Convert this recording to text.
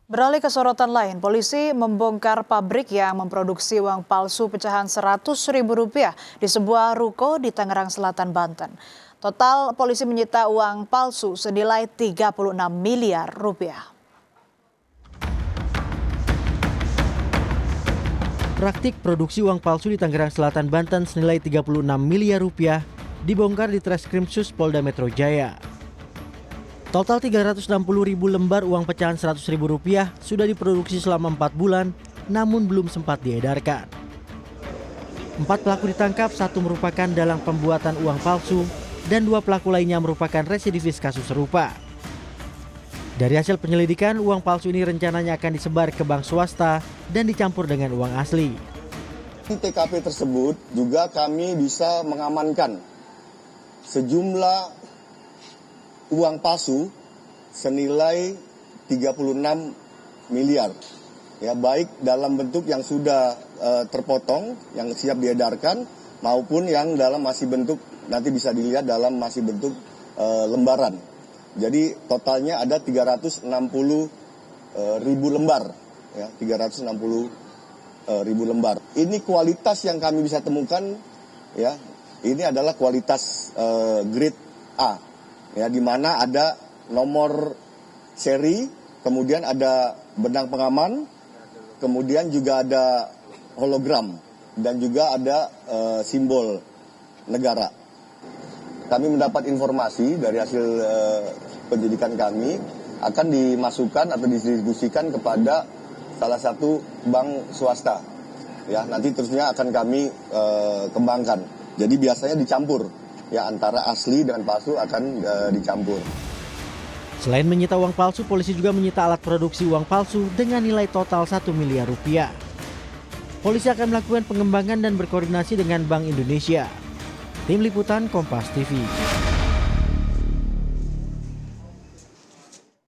Beralih ke sorotan lain, polisi membongkar pabrik yang memproduksi uang palsu pecahan Rp100.000 di sebuah ruko di Tangerang Selatan, Banten. Total polisi menyita uang palsu senilai Rp36 miliar. Praktik produksi uang palsu di Tangerang Selatan, Banten senilai Rp36 miliar dibongkar di Treskrimsus Polda Metro Jaya. Total 360.000 lembar uang pecahan Rp100.000 sudah diproduksi selama 4 bulan, namun belum sempat diedarkan. 4 pelaku ditangkap, 1 merupakan dalang pembuatan uang palsu, dan 2 pelaku lainnya merupakan residivis kasus serupa. Dari hasil penyelidikan, uang palsu ini rencananya akan disebar ke bank swasta dan dicampur dengan uang asli. Di TKP tersebut juga kami bisa mengamankan sejumlah uang palsu senilai 36 miliar. Ya, baik dalam bentuk yang sudah terpotong, yang siap diedarkan, maupun yang dalam masih bentuk, nanti bisa dilihat dalam masih bentuk lembaran. Jadi totalnya ada 360.000 lembar. Ya, 360.000 lembar. Ini kualitas yang kami bisa temukan, ya, ini adalah kualitas grade A. Ya, di mana ada nomor seri, kemudian ada benang pengaman, kemudian juga ada hologram, dan juga ada simbol negara. Kami mendapat informasi dari hasil penyidikan kami akan dimasukkan atau didistribusikan kepada salah satu bank swasta. Ya, nanti terusnya akan kami kembangkan. Jadi biasanya dicampur. Ya, antara asli dan palsu akan dicampur. Selain menyita uang palsu, polisi juga menyita alat produksi uang palsu dengan nilai total Rp1 miliar. Polisi akan melakukan pengembangan dan berkoordinasi dengan Bank Indonesia. Tim Liputan Kompas TV.